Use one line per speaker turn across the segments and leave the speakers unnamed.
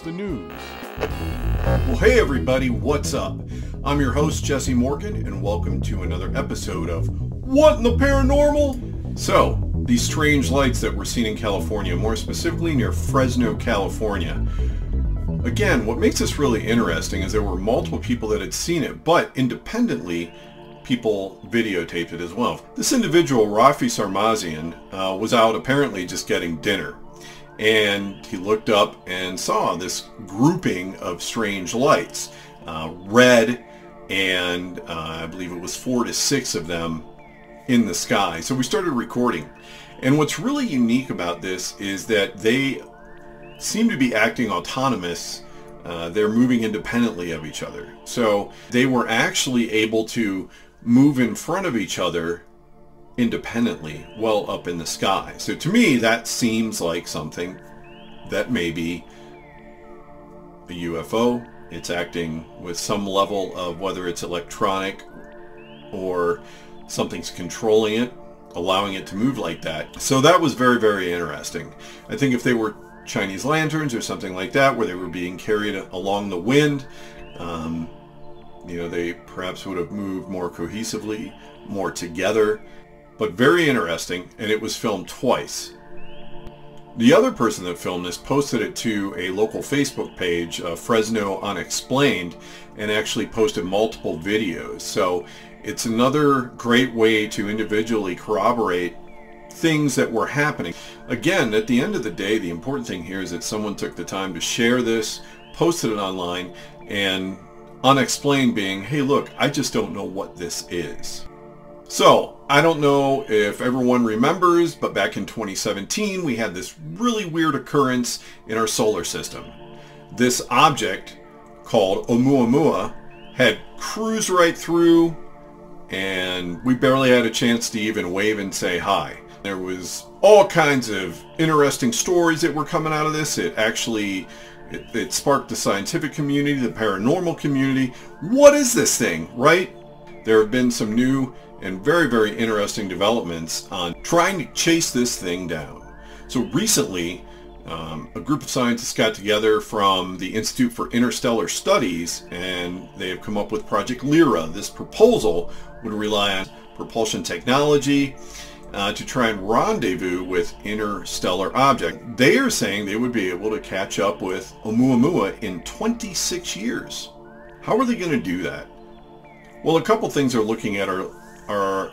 the news.
Well, hey everybody, what's up? I'm your host, Jesse Morgan, and welcome to another episode of What in the Paranormal? So, these strange lights that we're seeing in California, more specifically near Fresno, California. Again, what makes this really interesting is there were multiple people that had seen it, but independently, people videotaped it as well. This individual, Rafi Sarmazian, was out apparently just getting dinner. And he looked up and saw this grouping of strange lights. Red, and I believe it was 4 to 6 of them in the sky. So we started recording. And what's really unique about this is that they seem to be acting autonomous. They're moving independently of each other. So they were actually able to move in front of each other independently well up in the sky. So to me, that seems like something that may be a UFO. It's acting with some level of whether it's electronic or something's controlling it, allowing it to move like that. So that was very, very interesting. I think if they were Chinese lanterns or something like that, where they were being carried along the wind, they perhaps would have moved more cohesively, more together. But very interesting, and it was filmed twice. The other person that filmed this posted it to a local Facebook page, Fresno Unexplained, and actually posted multiple videos. So it's another great way to individually corroborate things that were happening. Again, at the end of the day, the important thing here is that someone took the time to share this, posted it online, and Unexplained being, hey look, I just don't know what this is. So, I don't know if everyone remembers, but back in 2017 we had this really weird occurrence in our solar system. This object called Oumuamua had cruised right through, and we barely had a chance to even wave and say hi. There was all kinds of interesting stories that were coming out of this. It sparked the scientific community, the paranormal community. What is this thing, right? There have been some new and very, very interesting developments on trying to chase this thing down. So recently, a group of scientists got together from the Institute for Interstellar Studies, and they have come up with Project Lyra. This proposal would rely on propulsion technology to try and rendezvous with interstellar objects. They are saying they would be able to catch up with Oumuamua in 26 years. How are they going to do that? Well, a couple things they're looking at are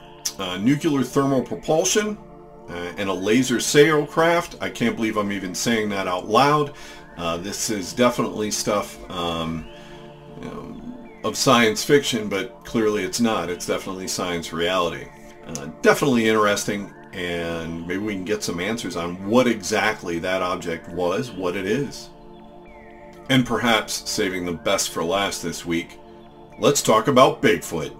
nuclear thermal propulsion and a laser sail craft. I can't believe I'm even saying that out loud. This is definitely stuff of science fiction, but clearly it's not. It's definitely science reality. Definitely interesting, and maybe we can get some answers on what exactly that object was, what it is. And perhaps saving the best for last this week, let's talk about Bigfoot.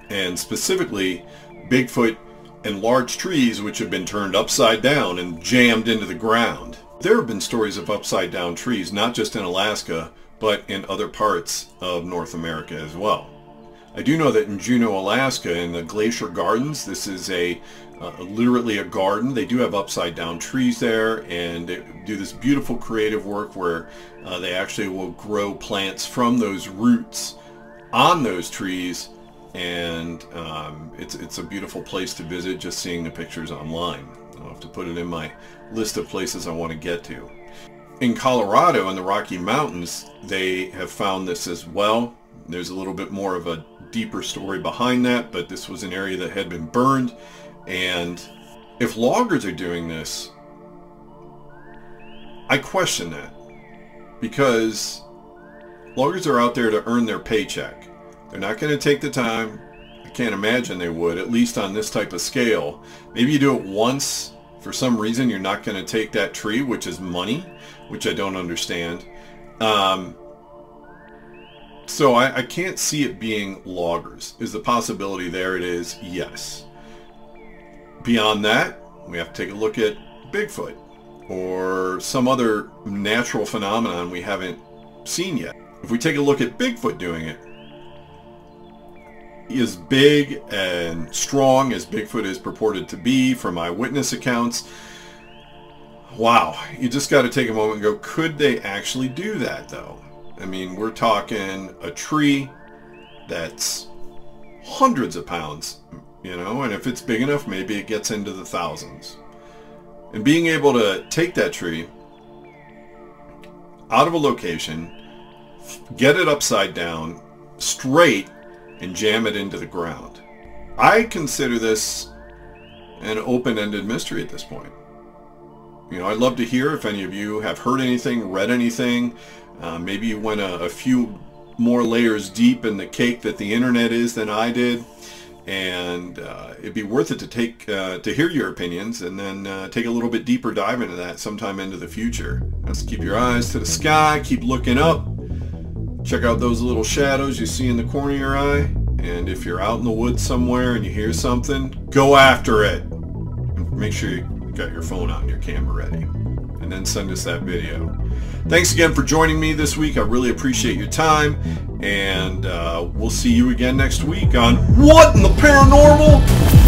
And specifically, Bigfoot and large trees which have been turned upside down and jammed into the ground. There have been stories of upside down trees, not just in Alaska, but in other parts of North America as well. I do know that in Juneau, Alaska, in the Glacier Gardens, this is literally a garden. They do have upside down trees there, and they do this beautiful creative work where they actually will grow plants from those roots on those trees, and it's a beautiful place to visit, just seeing the pictures online. I'll have to put it in my list of places I want to get to. In Colorado, in the Rocky Mountains, they have found this as well. There's a little bit more of a deeper story behind that, but this was an area that had been burned, and if loggers are doing this, I question that, because loggers are out there to earn their paycheck. They're not going to take the time. I can't imagine they would, at least on this type of scale. Maybe you do it once. For some reason, you're not going to take that tree, which is money, which I don't understand. So I can't see it being loggers. Is the possibility there? It is, yes. Beyond that, we have to take a look at Bigfoot or some other natural phenomenon we haven't seen yet. If we take a look at Bigfoot doing it, he is big and strong as Bigfoot is purported to be from eyewitness accounts. wow, you just got to take a moment and go, could they actually do that though? I mean, we're talking a tree that's hundreds of pounds, you know, and if it's big enough, maybe it gets into the thousands. And being able to take that tree out of a location, get it upside down, straight, and jam it into the ground. I consider this an open-ended mystery at this point. You know, I'd love to hear if any of you have heard anything, read anything. Maybe you went a few more layers deep in the cake that the internet is than I did. And it'd be worth it to hear your opinions and then take a little bit deeper dive into that sometime into the future. Just keep your eyes to the sky, keep looking up, check out those little shadows you see in the corner of your eye, and if you're out in the woods somewhere and you hear something, go after it. And make sure you got your phone out and your camera ready, and then send us that video. Thanks again for joining me this week. I really appreciate your time, and we'll see you again next week on What in the Paranormal?